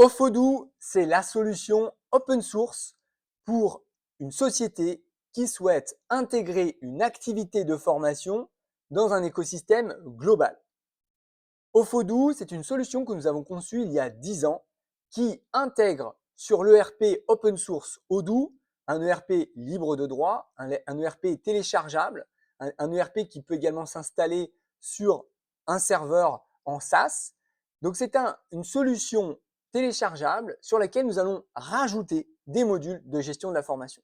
Ofodoo, c'est la solution open source pour une société qui souhaite intégrer une activité de formation dans un écosystème global. Ofodoo, c'est une solution que nous avons conçue il y a 10 ans qui intègre sur l'ERP open source Odoo, un ERP libre de droit, un ERP téléchargeable, un ERP qui peut également s'installer sur un serveur en SaaS. Donc c'est une solution téléchargeable sur laquelle nous allons rajouter des modules de gestion de la formation.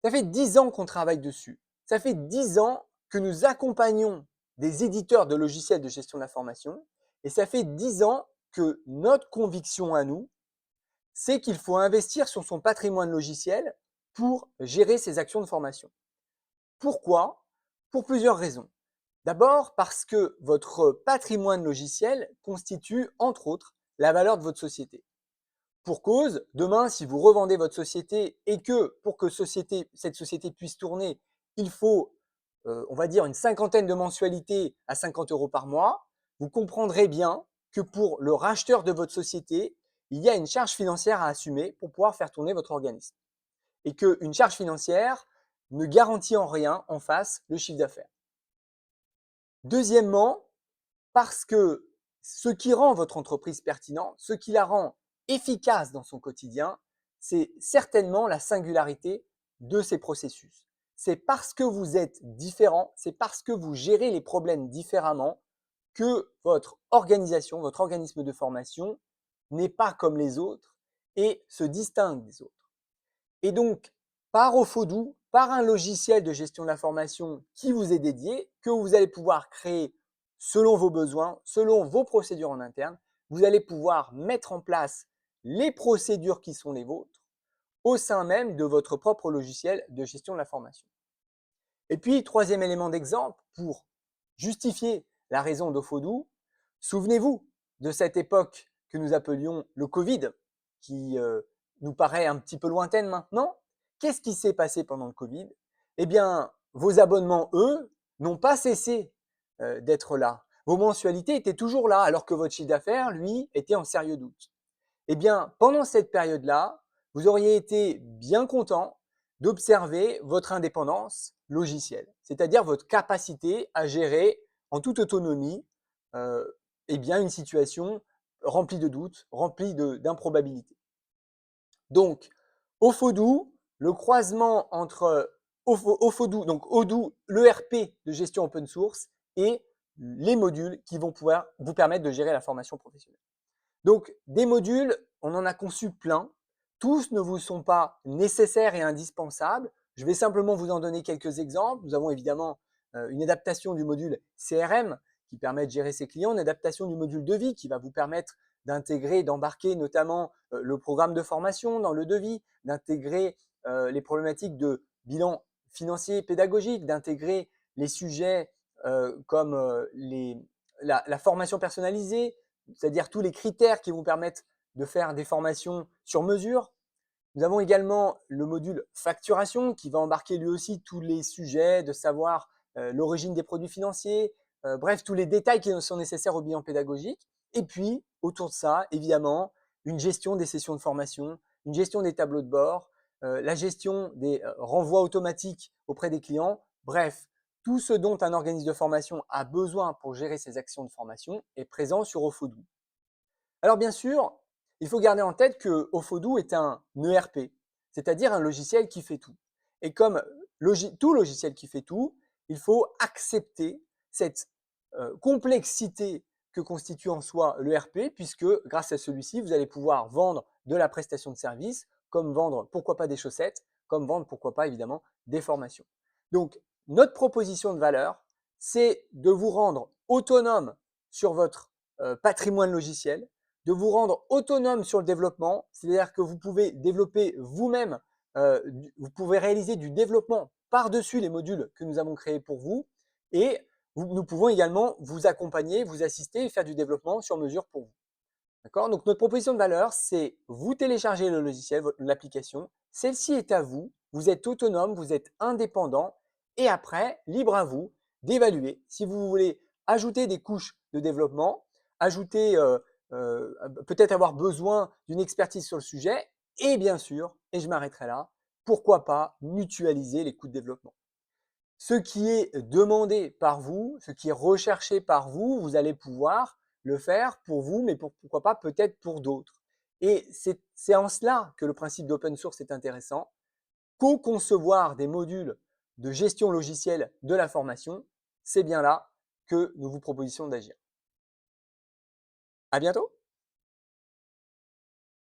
Ça fait 10 ans qu'on travaille dessus. Ça fait 10 ans que nous accompagnons des éditeurs de logiciels de gestion de la formation. Et ça fait 10 ans que notre conviction à nous, c'est qu'il faut investir sur son patrimoine logiciel pour gérer ses actions de formation. Pourquoi? Pour plusieurs raisons. D'abord parce que votre patrimoine logiciel constitue, entre autres, la valeur de votre société. Pour cause, demain, si vous revendez votre société et que pour que cette société puisse tourner, il faut, on va dire, une cinquantaine de mensualités à 50 € par mois, vous comprendrez bien que pour le racheteur de votre société, il y a une charge financière à assumer pour pouvoir faire tourner votre organisme. Et qu'une charge financière ne garantit en rien en face le chiffre d'affaires. Deuxièmement, parce que ce qui rend votre entreprise pertinente, ce qui la rend efficace dans son quotidien, c'est certainement la singularité de ces processus. C'est parce que vous êtes différent, c'est parce que vous gérez les problèmes différemment que votre organisation, votre organisme de formation n'est pas comme les autres et se distingue des autres. Et donc, par Ofodoo, par un logiciel de gestion de la formation qui vous est dédié, que vous allez pouvoir créer selon vos besoins, selon vos procédures en interne, vous allez pouvoir mettre en place les procédures qui sont les vôtres au sein même de votre propre logiciel de gestion de la formation. Et puis, troisième élément d'exemple pour justifier la raison d'Ofodoo, souvenez-vous de cette époque que nous appelions le Covid, qui nous paraît un petit peu lointaine maintenant. Qu'est-ce qui s'est passé pendant le Covid? Eh bien, vos abonnements, eux, n'ont pas cessé d'être là. Vos mensualités étaient toujours là, alors que votre chiffre d'affaires, lui, était en sérieux doute. Eh bien, pendant cette période-là, vous auriez été bien content d'observer votre indépendance logicielle, c'est-à-dire votre capacité à gérer en toute autonomie eh bien, une situation remplie de doutes, remplie d'improbabilités. Donc, Ofodoo, le croisement entre Ofodoo, donc Odoo, l'ERP de gestion open source et les modules qui vont pouvoir vous permettre de gérer la formation professionnelle. Donc, des modules, on en a conçu plein. Tous ne vous sont pas nécessaires et indispensables. Je vais simplement vous en donner quelques exemples. Nous avons évidemment une adaptation du module CRM qui permet de gérer ses clients, une adaptation du module devis qui va vous permettre d'intégrer, d'embarquer notamment le programme de formation dans le devis, d'intégrer les problématiques de bilan financier et pédagogique, d'intégrer les sujets comme la formation personnalisée, c'est-à-dire tous les critères qui vous permettent de faire des formations sur mesure. Nous avons également le module facturation qui va embarquer lui aussi tous les sujets de savoir l'origine des produits financiers, bref, tous les détails qui sont nécessaires au bilan pédagogique. Et puis, autour de ça, évidemment, une gestion des sessions de formation, une gestion des tableaux de bord, la gestion des renvois automatiques auprès des clients. Bref, tout ce dont un organisme de formation a besoin pour gérer ses actions de formation est présent sur Ofodoo. Alors bien sûr, il faut garder en tête que Ofodoo est un ERP, c'est-à-dire un logiciel qui fait tout. Et comme tout logiciel qui fait tout, il faut accepter cette complexité que constitue en soi l'ERP, puisque grâce à celui-ci, vous allez pouvoir vendre de la prestation de service, comme vendre pourquoi pas des chaussettes, comme vendre pourquoi pas évidemment des formations. Donc notre proposition de valeur, c'est de vous rendre autonome sur votre patrimoine logiciel, de vous rendre autonome sur le développement, c'est-à-dire que vous pouvez développer vous-même, vous pouvez réaliser du développement par-dessus les modules que nous avons créés pour vous et nous pouvons également vous accompagner, vous assister et faire du développement sur mesure pour vous. D'accord? Donc notre proposition de valeur, c'est vous téléchargez le logiciel, l'application, celle-ci est à vous, vous êtes autonome, vous êtes indépendant et après, libre à vous d'évaluer si vous voulez ajouter des couches de développement, ajouter peut-être avoir besoin d'une expertise sur le sujet. Et bien sûr, et je m'arrêterai là, pourquoi pas mutualiser les coûts de développement. Ce qui est demandé par vous, ce qui est recherché par vous, vous allez pouvoir le faire pour vous, mais pourquoi pas peut-être pour d'autres. Et c'est en cela que le principe d'open source est intéressant. Co-concevoir des modules de gestion logicielle de la formation, c'est bien là que nous vous proposons d'agir. À bientôt!